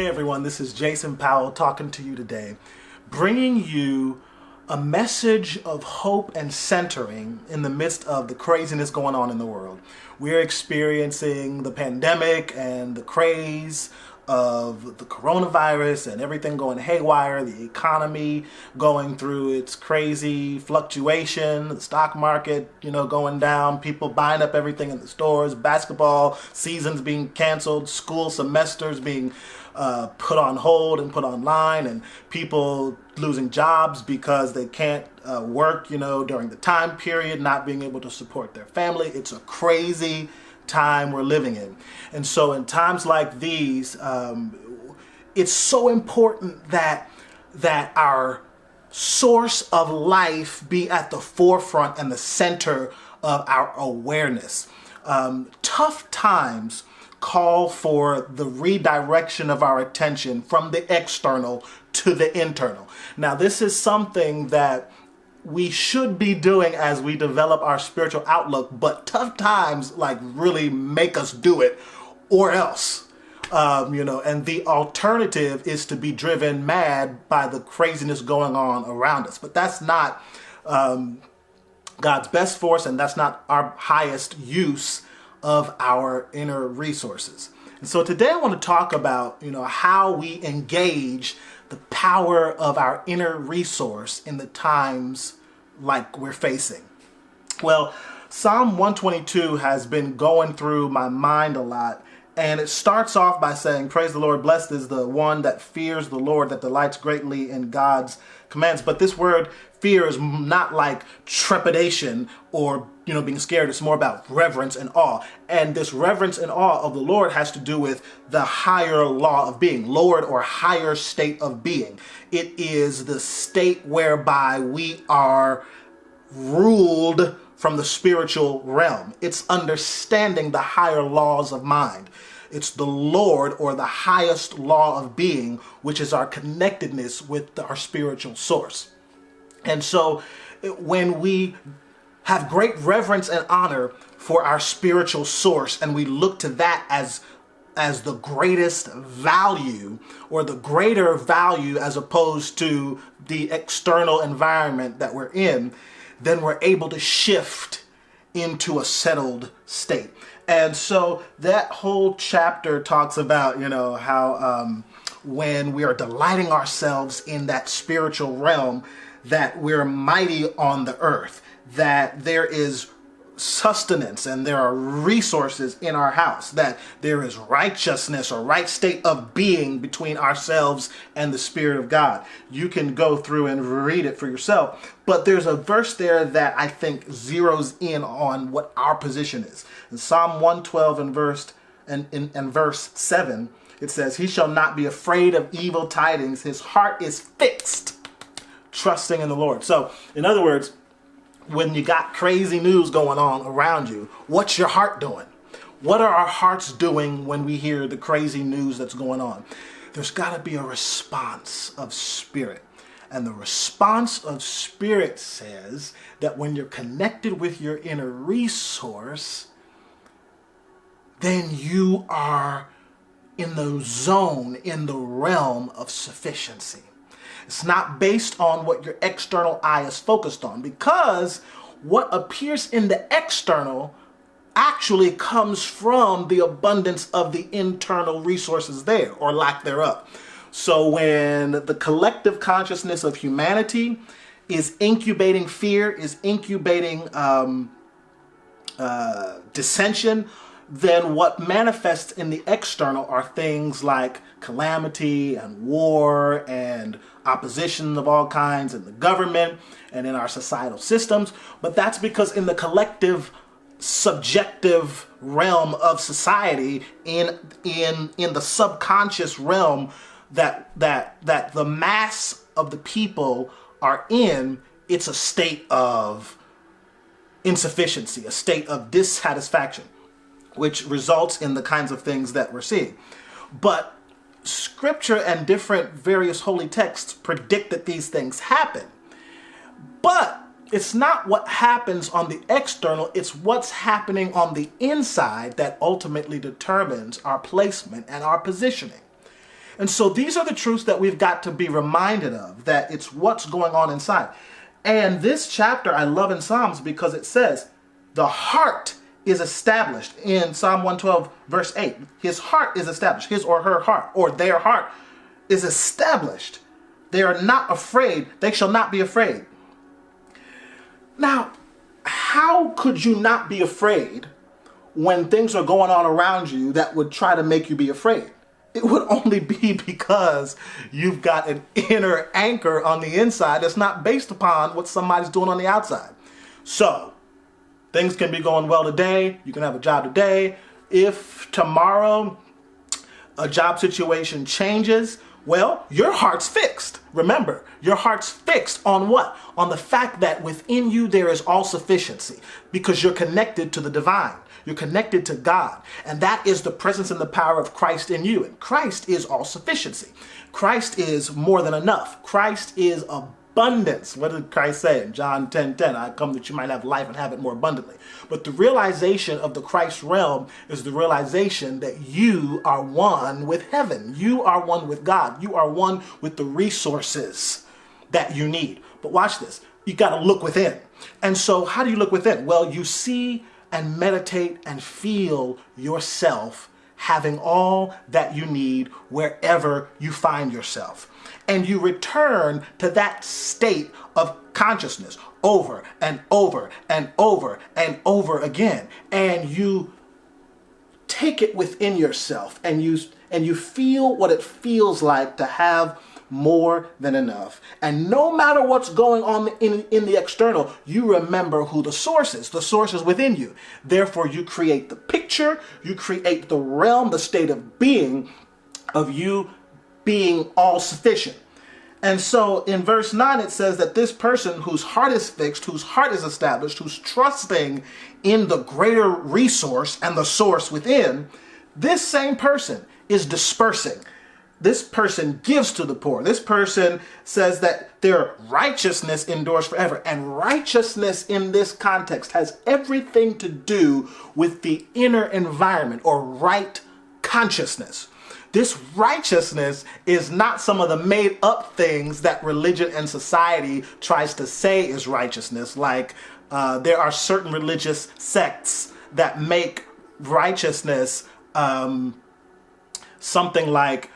Hey everyone, this is Jason Powell talking to you today, bringing you a message of hope and centering in the midst of the craziness going on in the world. We're experiencing the pandemic and the craze of the coronavirus and everything going haywire, the economy going through its crazy fluctuation, the stock market, going down, people buying up everything in the stores, basketball seasons being canceled, school semesters being put on hold and put online, and people losing jobs because they can't work, during the time period, not being able to support their family. It's a crazy time we're living in. And so in times like these, it's so important that our source of life be at the forefront and the center of our awareness. Tough times call for the redirection of our attention from the external to the internal. Now, this is something that we should be doing as we develop our spiritual outlook, but tough times really make us do it or else. And the alternative is to be driven mad by the craziness going on around us. But that's not God's best for us, and that's not our highest use of our inner resources. And so today I want to talk about, how we engage the power of our inner resource in the times like we're facing. Well, Psalm 122 has been going through my mind a lot, and it starts off by saying, praise the Lord, blessed is the one that fears the Lord, that delights greatly in God's commands. But this word fear is not like trepidation or being scared. It's more about reverence and awe. And this reverence and awe of the Lord has to do with the higher law of being, lowered or higher state of being. It is the state whereby we are ruled from the spiritual realm. It's understanding the higher laws of mind. It's the Lord, or the highest law of being, which is our connectedness with our spiritual source. And so when we have great reverence and honor for our spiritual source, and we look to that as the greatest value, or the greater value as opposed to the external environment that we're in, then we're able to shift into a settled state. And so that whole chapter talks about, how when we are delighting ourselves in that spiritual realm, that we're mighty on the earth, that there is sustenance and there are resources in our house, that there is righteousness or right state of being between ourselves and the Spirit of God. You can go through and read it for yourself, but there's a verse there that I think zeroes in on what our position is. In Psalm 112 and verse 7, it says, "He shall not be afraid of evil tidings. His heart is fixed, trusting in the Lord." So, in other words, when you got crazy news going on around you, what's your heart doing? What are our hearts doing when we hear the crazy news that's going on? There's got to be a response of spirit. And the response of spirit says that when you're connected with your inner resource, then you are in the zone, in the realm of sufficiency. It's not based on what your external eye is focused on, because what appears in the external actually comes from the abundance of the internal resources there, or lack thereof. So when the collective consciousness of humanity is incubating fear, is incubating dissension, then what manifests in the external are things like calamity and war and opposition of all kinds in the government and in our societal systems. But that's because in the collective subjective realm of society, in the subconscious realm that the mass of the people are in, it's a state of insufficiency, a state of dissatisfaction, which results in the kinds of things that we're seeing. But Scripture and different various holy texts predict that these things happen. But it's not what happens on the external, it's what's happening on the inside that ultimately determines our placement and our positioning. And so these are the truths that we've got to be reminded of, that it's what's going on inside. And this chapter I love in Psalms because it says the heart is established in Psalm 112 verse 8. His heart is established. His or her heart or their heart is established. They are not afraid. They shall not be afraid. Now, how could you not be afraid when things are going on around you that would try to make you be afraid? It would only be because you've got an inner anchor on the inside that's not based upon what somebody's doing on the outside. So, things can be going well today. You can have a job today. If tomorrow a job situation changes, well, your heart's fixed. Remember, your heart's fixed on what? On the fact that within you there is all sufficiency because you're connected to the divine. You're connected to God. And that is the presence and the power of Christ in you. And Christ is all sufficiency. Christ is more than enough. Christ is abundance. What did Christ say in John 10:10? I come that you might have life and have it more abundantly. But the realization of the Christ realm is the realization that you are one with heaven. You are one with God. You are one with the resources that you need. But watch this. You got to look within. And so how do you look within? Well, you see and meditate and feel yourself having all that you need wherever you find yourself. And you return to that state of consciousness over and over and over and over again. And you take it within yourself and you feel what it feels like to have more than enough. And no matter what's going on in the external, you remember who the source is. The source is within you. Therefore, you create the picture, you create the realm, the state of being of you being all sufficient. And so in verse 9, it says that this person whose heart is fixed, whose heart is established, who's trusting in the greater resource and the source within, this same person is dispersing. This person gives to the poor. This person says that their righteousness endures forever. And righteousness in this context has everything to do with the inner environment or right consciousness. This righteousness is not some of the made up things that religion and society tries to say is righteousness. Like there are certain religious sects that make righteousness something like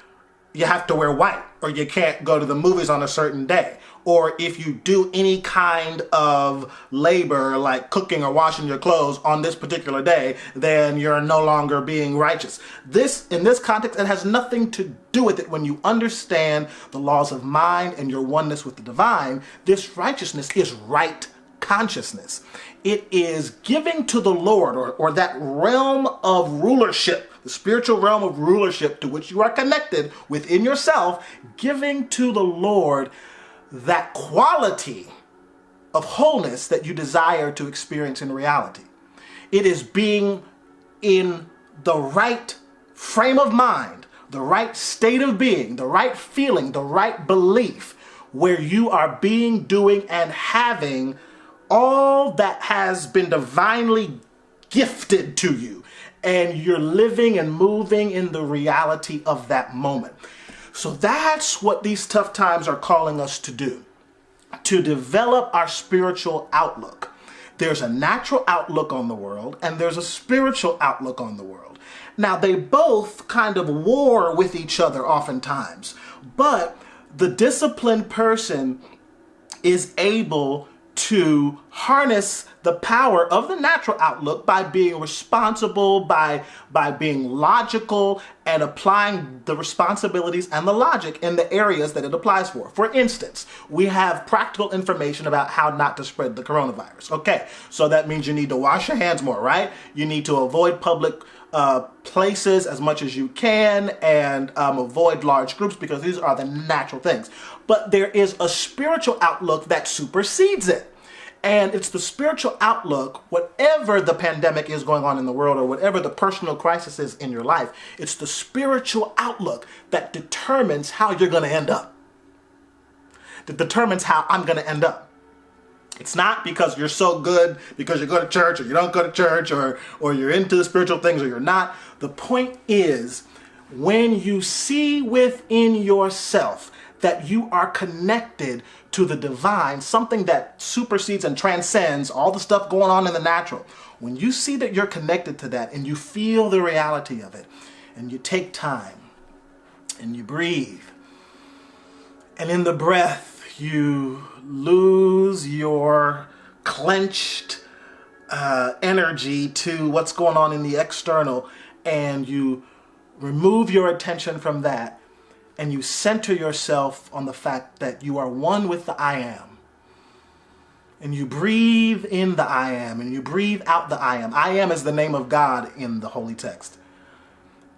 you have to wear white, or you can't go to the movies on a certain day. Or if you do any kind of labor like cooking or washing your clothes on this particular day, then you're no longer being righteous. In this context, it has nothing to do with it. When you understand the laws of mind and your oneness with the divine, this righteousness is right consciousness. It is giving to the Lord, or that realm of rulership, the spiritual realm of rulership to which you are connected within yourself, giving to the Lord that quality of wholeness that you desire to experience in reality. It is being in the right frame of mind, the right state of being, the right feeling, the right belief, where you are being, doing, and having all that has been divinely gifted to you. And you're living and moving in the reality of that moment. So that's what these tough times are calling us to do, to develop our spiritual outlook. There's a natural outlook on the world, and there's a spiritual outlook on the world. Now, they both kind of war with each other oftentimes, but the disciplined person is able to harness the power of the natural outlook by being responsible, by being logical, and applying the responsibilities and the logic in the areas that it applies for. For instance, we have practical information about how not to spread the coronavirus. Okay, so that means you need to wash your hands more, right? You need to avoid public places as much as you can, and avoid large groups, because these are the natural things. But there is a spiritual outlook that supersedes it. And it's the spiritual outlook, whatever the pandemic is going on in the world, or whatever the personal crisis is in your life, it's the spiritual outlook that determines how you're going to end up. That determines how I'm going to end up. It's not because you're so good, because you go to church, or you don't go to church, or you're into the spiritual things, or you're not. The point is, When you see within yourself that you are connected to the divine, something that supersedes and transcends all the stuff going on in the natural, when you see that you're connected to that and you feel the reality of it, and you take time and you breathe, and in the breath you lose your clenched energy to what's going on in the external, and you remove your attention from that, and you center yourself on the fact that you are one with the I am. And you breathe in the I am, and you breathe out the I am. I am is the name of God in the holy text.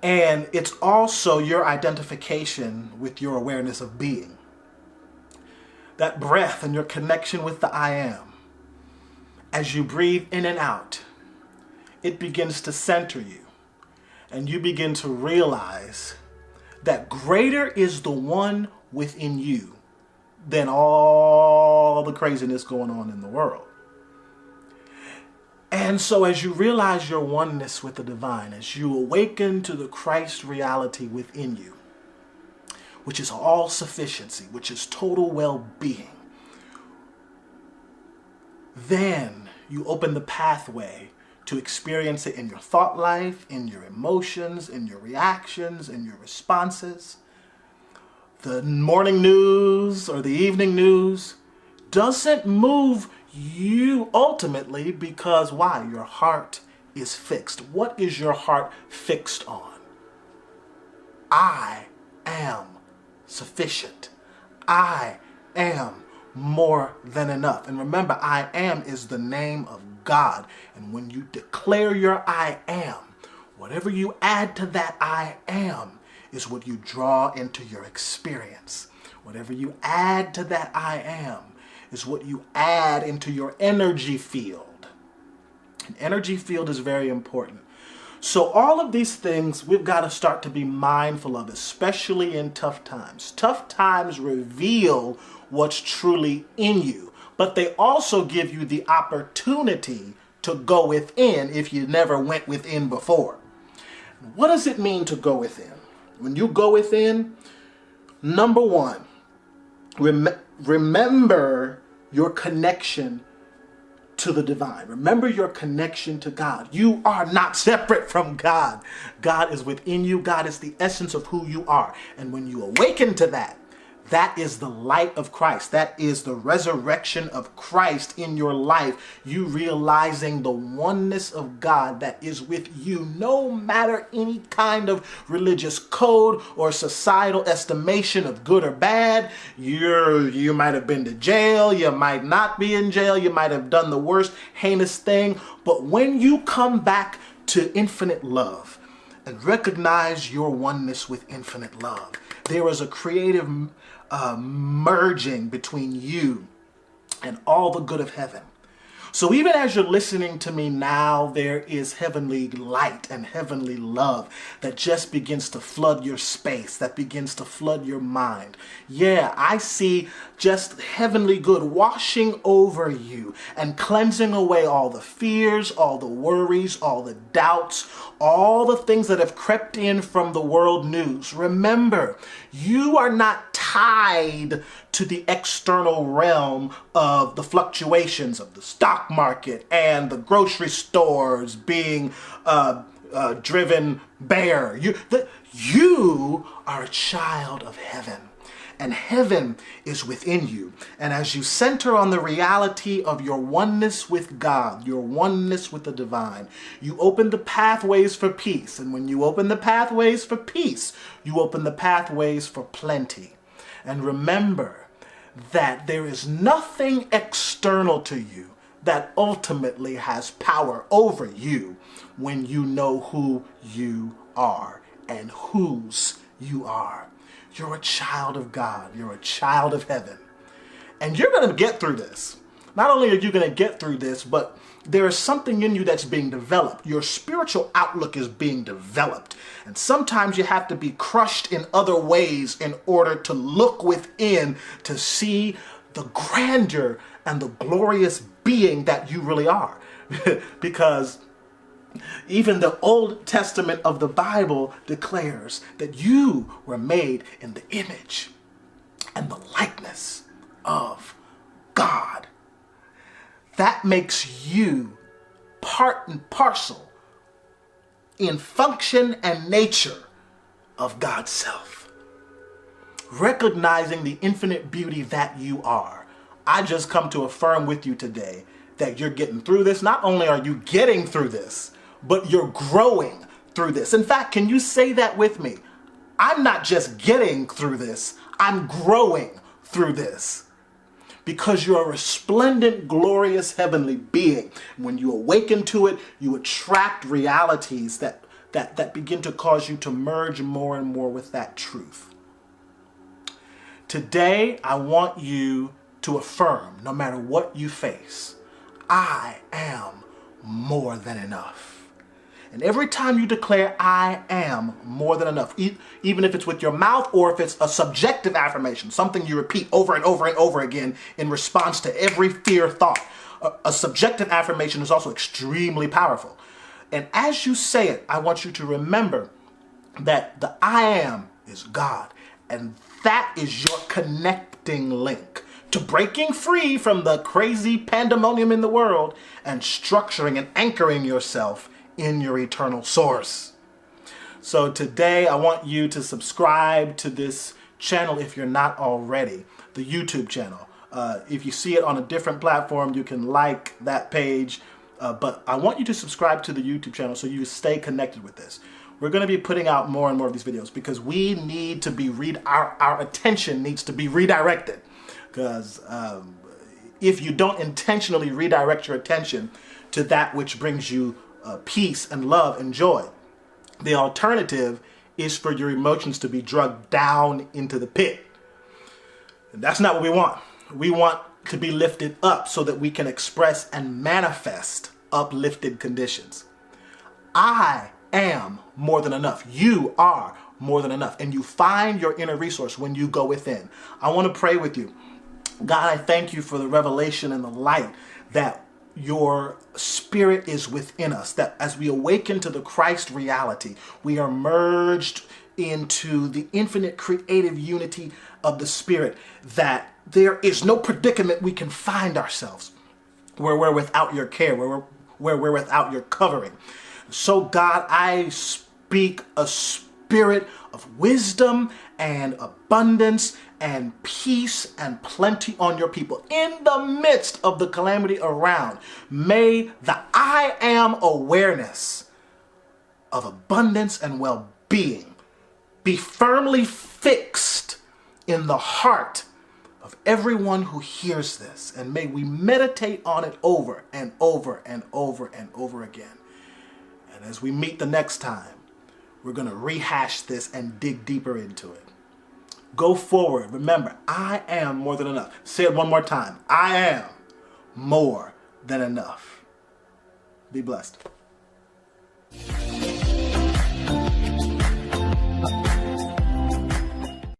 And it's also your identification with your awareness of being. That breath and your connection with the I am, as you breathe in and out, it begins to center you. And you begin to realize that greater is the one within you than all the craziness going on in the world. And so as you realize your oneness with the divine, as you awaken to the Christ reality within you, which is all sufficiency, which is total well-being, then you open the pathway to experience it in your thought life, in your emotions, in your reactions, in your responses. The morning news or the evening news doesn't move you ultimately, because why? Your heart is fixed. What is your heart fixed on? I am sufficient. I am more than enough. And remember, I am is the name of God. And when you declare your I am, whatever you add to that I am is what you draw into your experience. Whatever you add to that I am is what you add into your energy field. An energy field is very important. So all of these things we've got to start to be mindful of, especially in tough times. Tough times reveal what's truly in you, but they also give you the opportunity to go within if you never went within before. What does it mean to go within? When you go within, number one, remember your connection to the divine. Remember your connection to God. You are not separate from God. God is within you. God is the essence of who you are. And when you awaken to that, that is the light of Christ. That is the resurrection of Christ in your life. You realizing the oneness of God that is with you, no matter any kind of religious code or societal estimation of good or bad. You might have been to jail. You might not be in jail. You might have done the worst heinous thing. But when you come back to infinite love and recognize your oneness with infinite love, there is a creative merging between you and all the good of heaven. So even as you're listening to me now, there is heavenly light and heavenly love that just begins to flood your space, that begins to flood your mind. Yeah, I see just heavenly good washing over you and cleansing away all the fears, all the worries, all the doubts, all the things that have crept in from the world news. Remember, you are not tied to the external realm of the fluctuations of the stock market and the grocery stores being driven bare. You are a child of heaven. And heaven is within you. And as you center on the reality of your oneness with God, your oneness with the divine, you open the pathways for peace. And when you open the pathways for peace, you open the pathways for plenty. And remember that there is nothing external to you that ultimately has power over you when you know who you are and whose you are. You're a child of God. You're a child of heaven. And you're going to get through this. Not only are you going to get through this, but there is something in you that's being developed. Your spiritual outlook is being developed. And sometimes you have to be crushed in other ways in order to look within to see the grandeur and the glorious being that you really are. Because Even the Old Testament of the Bible declares that you were made in the image and the likeness of God. That makes you part and parcel in function and nature of God's self. Recognizing the infinite beauty that you are, I just come to affirm with you today that you're getting through this. Not only are you getting through this, but you're growing through this. In fact, can you say that with me? I'm not just getting through this, I'm growing through this. Because you're a resplendent, glorious, heavenly being. When you awaken to it, you attract realities that begin to cause you to merge more and more with that truth. Today, I want you to affirm, no matter what you face, I am more than enough. And every time you declare, I am more than enough, even if it's with your mouth or if it's a subjective affirmation, something you repeat over and over and over again in response to every fear thought, a subjective affirmation is also extremely powerful. And as you say it, I want you to remember that the I am is God. And that is your connecting link to breaking free from the crazy pandemonium in the world and structuring and anchoring yourself in your eternal source. So today I want you to subscribe to this channel if you're not already, the YouTube channel. If you see it on a different platform, you can like that page, but I want you to subscribe to the YouTube channel so you stay connected with this. We're going to be putting out more and more of these videos because we need to be our attention needs to be redirected. Because if you don't intentionally redirect your attention to that which brings you peace and love and joy, the alternative is for your emotions to be drugged down into the pit. And that's not what we want. We want to be lifted up so that we can express and manifest uplifted conditions. I am more than enough. You are more than enough. And you find your inner resource when you go within. I want to pray with you. God, I thank you for the revelation and the light that your spirit is within us, that as we awaken to the Christ reality, we are merged into the infinite creative unity of the Spirit, that there is no predicament we can find ourselves where we're without your care, where we're without your covering. So God, I speak a spirit of wisdom and abundance and peace and plenty on your people. In the midst of the calamity around, may the I am awareness of abundance and well-being be firmly fixed in the heart of everyone who hears this. And may we meditate on it over and over and over and over again. And as we meet the next time, we're going to rehash this and dig deeper into it. Go forward. Remember, I am more than enough. Say it one more time. I am more than enough. Be blessed.